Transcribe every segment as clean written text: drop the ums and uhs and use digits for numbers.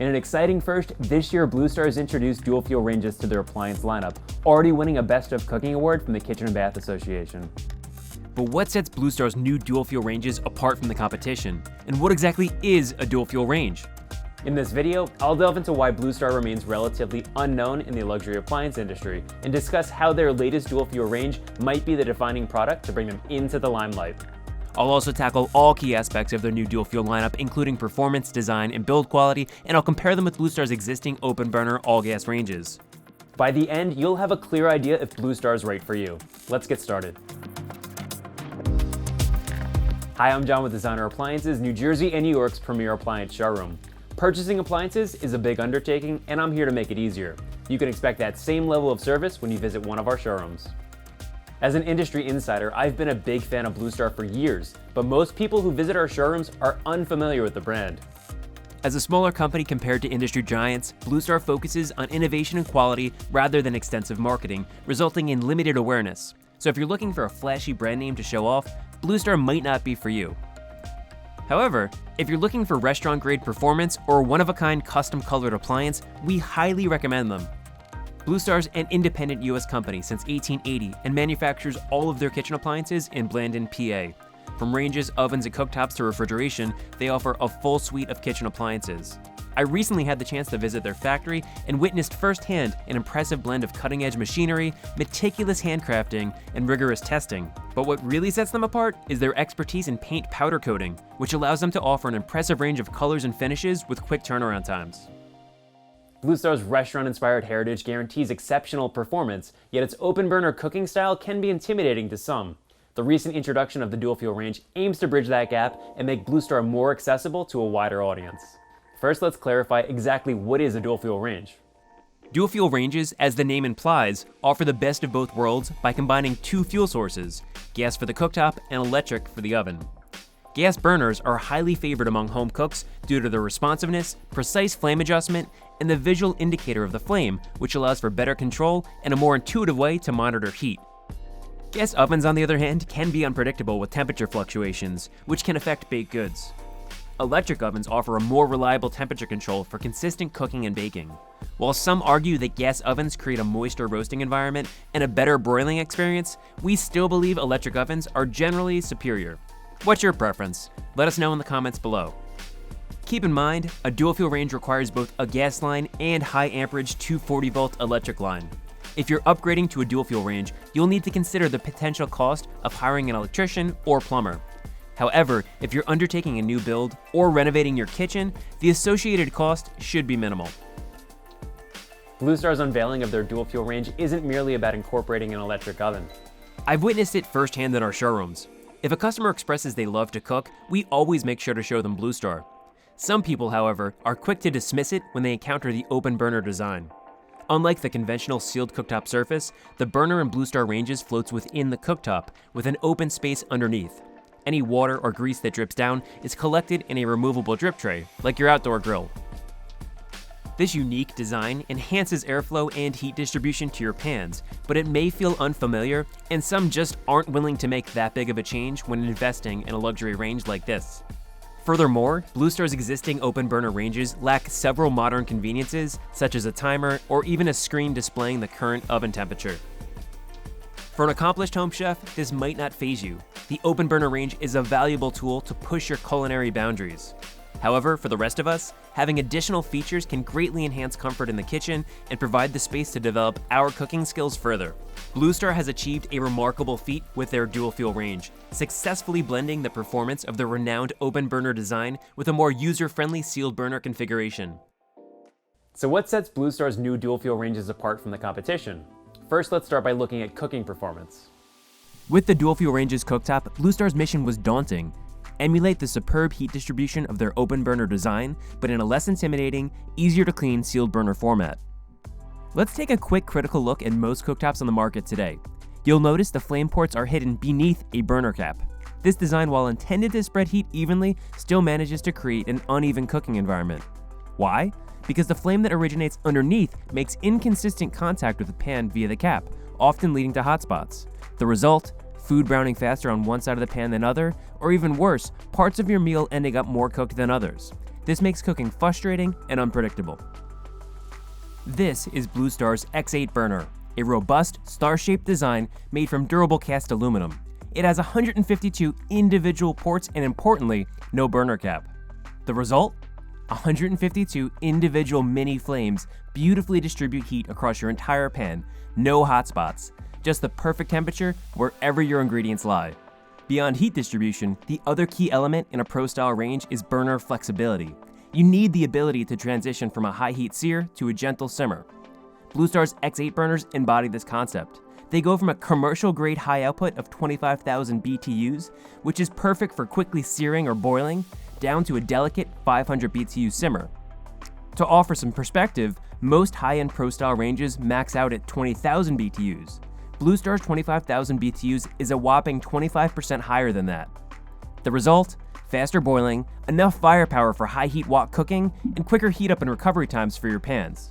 In an exciting first, this year Bluestar has introduced dual fuel ranges to their appliance lineup, already winning a Best of Cooking award from the Kitchen and Bath Association. But what sets Bluestar's new dual fuel ranges apart from the competition? And what exactly is a dual fuel range? In this video, I'll delve into why Bluestar remains relatively unknown in the luxury appliance industry and discuss how their latest dual fuel range might be the defining product to bring them into the limelight. I'll also tackle all key aspects of their new dual fuel lineup, including performance, design, and build quality, and I'll compare them with Bluestar's existing open burner all-gas ranges. By the end, you'll have a clear idea if Bluestar is right for you. Let's get started. Hi, I'm John with Designer Appliances, New Jersey and New York's premier appliance showroom. Purchasing appliances is a big undertaking, and I'm here to make it easier. You can expect that same level of service when you visit one of our showrooms. As an industry insider, I've been a big fan of Bluestar for years, but most people who visit our showrooms are unfamiliar with the brand. As a smaller company compared to industry giants, Bluestar focuses on innovation and quality rather than extensive marketing, resulting in limited awareness. So if you're looking for a flashy brand name to show off, Bluestar might not be for you. However, if you're looking for restaurant-grade performance or a one-of-a-kind custom-colored appliance, we highly recommend them. Bluestar's an independent US company since 1880 and manufactures all of their kitchen appliances in Blandon, PA. From ranges, ovens, and cooktops to refrigeration, they offer a full suite of kitchen appliances. I recently had the chance to visit their factory and witnessed firsthand an impressive blend of cutting-edge machinery, meticulous handcrafting, and rigorous testing. But what really sets them apart is their expertise in paint powder coating, which allows them to offer an impressive range of colors and finishes with quick turnaround times. Bluestar's restaurant-inspired heritage guarantees exceptional performance, yet its open burner cooking style can be intimidating to some. The recent introduction of the dual fuel range aims to bridge that gap and make Bluestar more accessible to a wider audience. First, let's clarify exactly what is a dual fuel range. Dual fuel ranges, as the name implies, offer the best of both worlds by combining two fuel sources, gas for the cooktop and electric for the oven. Gas burners are highly favored among home cooks due to their responsiveness, precise flame adjustment, and the visual indicator of the flame, which allows for better control and a more intuitive way to monitor heat. Gas ovens, on the other hand, can be unpredictable with temperature fluctuations, which can affect baked goods. Electric ovens offer a more reliable temperature control for consistent cooking and baking. While some argue that gas ovens create a moister roasting environment and a better broiling experience, we still believe electric ovens are generally superior. What's your preference? Let us know in the comments below. Keep in mind, a dual fuel range requires both a gas line and high amperage 240-volt electric line. If you're upgrading to a dual fuel range, you'll need to consider the potential cost of hiring an electrician or plumber. However, if you're undertaking a new build or renovating your kitchen, the associated cost should be minimal. Bluestar's unveiling of their dual fuel range isn't merely about incorporating an electric oven. I've witnessed it firsthand in our showrooms. If a customer expresses they love to cook, we always make sure to show them Bluestar. Some people, however, are quick to dismiss it when they encounter the open burner design. Unlike the conventional sealed cooktop surface, the burner in Bluestar ranges floats within the cooktop with an open space underneath. Any water or grease that drips down is collected in a removable drip tray, like your outdoor grill. This unique design enhances airflow and heat distribution to your pans, but it may feel unfamiliar, and some just aren't willing to make that big of a change when investing in a luxury range like this. Furthermore, Bluestar's existing open burner ranges lack several modern conveniences, such as a timer or even a screen displaying the current oven temperature. For an accomplished home chef, this might not faze you. The open burner range is a valuable tool to push your culinary boundaries. However, for the rest of us, having additional features can greatly enhance comfort in the kitchen and provide the space to develop our cooking skills further. Bluestar has achieved a remarkable feat with their dual fuel range, successfully blending the performance of the renowned open burner design with a more user-friendly sealed burner configuration. So what sets Bluestar's new dual fuel ranges apart from the competition? First, let's start by looking at cooking performance. With the dual fuel range's cooktop, Bluestar's mission was daunting. Emulate the superb heat distribution of their open burner design, but in a less intimidating, easier to clean sealed burner format. Let's take a quick critical look at most cooktops on the market today. You'll notice the flame ports are hidden beneath a burner cap. This design, while intended to spread heat evenly, still manages to create an uneven cooking environment. Why? Because the flame that originates underneath makes inconsistent contact with the pan via the cap, often leading to hot spots. The result? Food browning faster on one side of the pan than other, or even worse, parts of your meal ending up more cooked than others. This makes cooking frustrating and unpredictable. This is Bluestar's X8 burner, a robust, star-shaped design made from durable cast aluminum. It has 152 individual ports and, importantly, no burner cap. The result? 152 individual mini flames beautifully distribute heat across your entire pan, no hot spots, just the perfect temperature wherever your ingredients lie. Beyond heat distribution, the other key element in a pro-style range is burner flexibility. You need the ability to transition from a high-heat sear to a gentle simmer. Bluestar's X8 burners embody this concept. They go from a commercial-grade high output of 25,000 BTUs, which is perfect for quickly searing or boiling, down to a delicate 500 BTU simmer. To offer some perspective, most high-end pro-style ranges max out at 20,000 BTUs. Bluestar's 25,000 BTUs is a whopping 25% higher than that. The result? Faster boiling, enough firepower for high heat wok cooking, and quicker heat up and recovery times for your pans.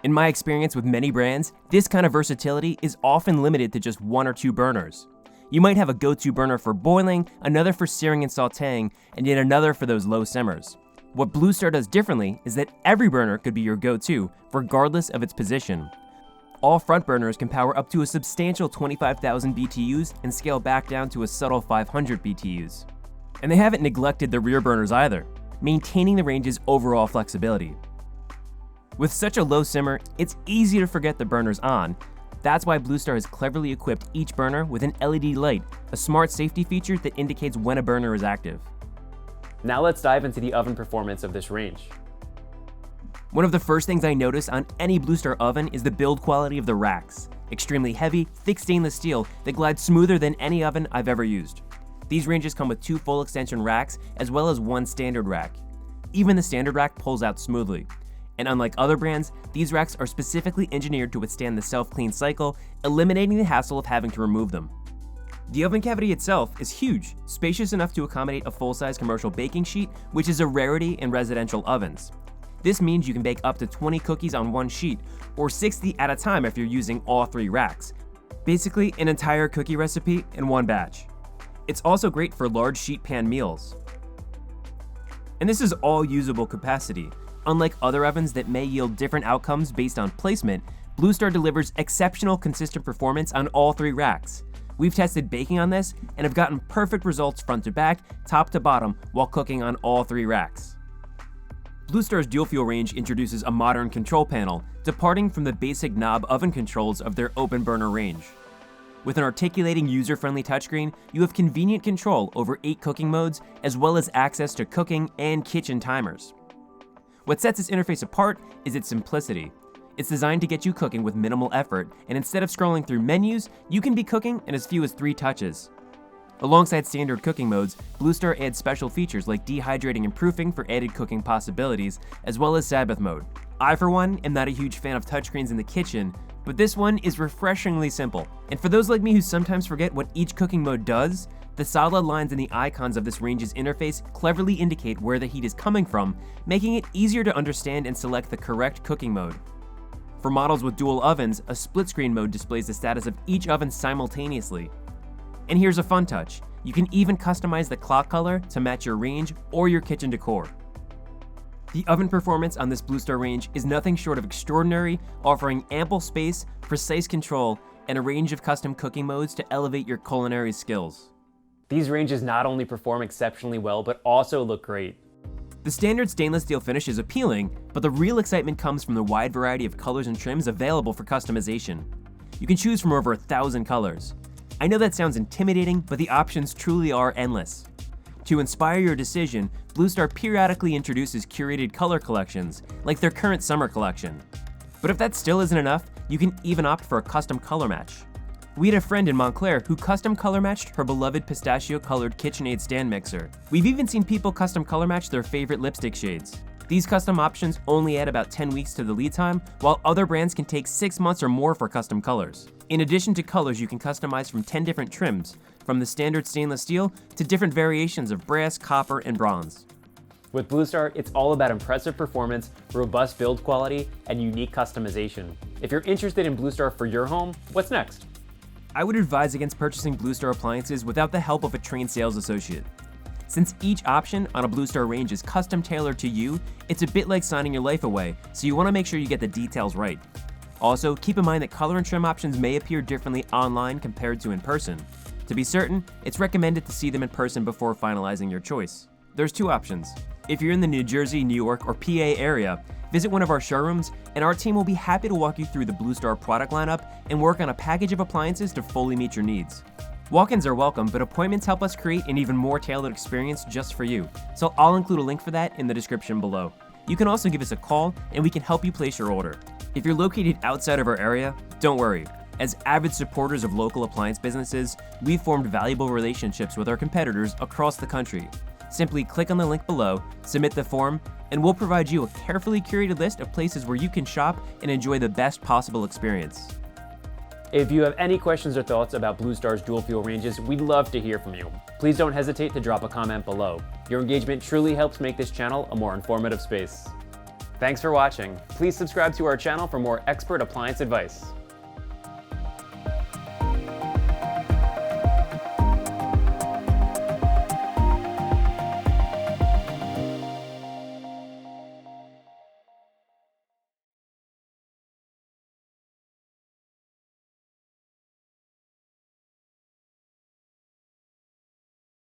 In my experience with many brands, this kind of versatility is often limited to just 1 or 2 burners. You might have a go-to burner for boiling, another for searing and sauteing, and yet another for those low simmers. What Bluestar does differently is that every burner could be your go-to, regardless of its position. All front burners can power up to a substantial 25,000 BTUs and scale back down to a subtle 500 BTUs. And they haven't neglected the rear burners either, maintaining the range's overall flexibility. With such a low simmer, it's easy to forget the burner's on. That's why Bluestar has cleverly equipped each burner with an LED light, a smart safety feature that indicates when a burner is active. Now let's dive into the oven performance of this range. One of the first things I notice on any Bluestar oven is the build quality of the racks. Extremely heavy, thick stainless steel that glides smoother than any oven I've ever used. These ranges come with 2 full extension racks as well as 1 standard rack. Even the standard rack pulls out smoothly. And unlike other brands, these racks are specifically engineered to withstand the self-clean cycle, eliminating the hassle of having to remove them. The oven cavity itself is huge, spacious enough to accommodate a full-size commercial baking sheet, which is a rarity in residential ovens. This means you can bake up to 20 cookies on one sheet, or 60 at a time if you're using all 3 racks. Basically, an entire cookie recipe in one batch. It's also great for large sheet pan meals. And this is all usable capacity. Unlike other ovens that may yield different outcomes based on placement, Bluestar delivers exceptional consistent performance on all 3 racks. We've tested baking on this and have gotten perfect results front to back, top to bottom, while cooking on all 3 racks. Bluestar's dual fuel range introduces a modern control panel, departing from the basic knob oven controls of their open burner range. With an articulating user-friendly touchscreen, you have convenient control over 8 cooking modes, as well as access to cooking and kitchen timers. What sets this interface apart is its simplicity. It's designed to get you cooking with minimal effort, and instead of scrolling through menus, you can be cooking in as few as 3 touches. Alongside standard cooking modes, Bluestar adds special features like dehydrating and proofing for added cooking possibilities, as well as Sabbath mode. I, for one, am not a huge fan of touchscreens in the kitchen, but this one is refreshingly simple. And for those like me who sometimes forget what each cooking mode does, the solid lines and the icons of this range's interface cleverly indicate where the heat is coming from, making it easier to understand and select the correct cooking mode. For models with dual ovens, a split-screen mode displays the status of each oven simultaneously. And here's a fun touch. You can even customize the clock color to match your range or your kitchen decor. The oven performance on this Bluestar range is nothing short of extraordinary, offering ample space, precise control, and a range of custom cooking modes to elevate your culinary skills. These ranges not only perform exceptionally well, but also look great. The standard stainless steel finish is appealing, but the real excitement comes from the wide variety of colors and trims available for customization. You can choose from over 1,000 colors. I know that sounds intimidating, but the options truly are endless. To inspire your decision, Bluestar periodically introduces curated color collections, like their current summer collection. But if that still isn't enough, you can even opt for a custom color match. We had a friend in Montclair who custom color matched her beloved pistachio-colored KitchenAid stand mixer. We've even seen people custom color match their favorite lipstick shades. These custom options only add about 10 weeks to the lead time, while other brands can take 6 months or more for custom colors. In addition to colors, you can customize from 10 different trims, from the standard stainless steel to different variations of brass, copper, and bronze. With Bluestar, it's all about impressive performance, robust build quality, and unique customization. If you're interested in Bluestar for your home, what's next? I would advise against purchasing Bluestar appliances without the help of a trained sales associate. Since each option on a Bluestar range is custom tailored to you, it's a bit like signing your life away, so you want to make sure you get the details right. Also, keep in mind that color and trim options may appear differently online compared to in person. To be certain, it's recommended to see them in person before finalizing your choice. There's two options. If you're in the New Jersey, New York, or PA area, visit one of our showrooms and our team will be happy to walk you through the Bluestar product lineup and work on a package of appliances to fully meet your needs. Walk-ins are welcome, but appointments help us create an even more tailored experience just for you, so I'll include a link for that in the description below. You can also give us a call and we can help you place your order. If you're located outside of our area, don't worry. As avid supporters of local appliance businesses, we've formed valuable relationships with our competitors across the country. Simply click on the link below, submit the form, and we'll provide you a carefully curated list of places where you can shop and enjoy the best possible experience. If you have any questions or thoughts about Bluestar's dual fuel ranges, we'd love to hear from you. Please don't hesitate to drop a comment below. Your engagement truly helps make this channel a more informative space. Thanks for watching. Please subscribe to our channel for more expert appliance advice.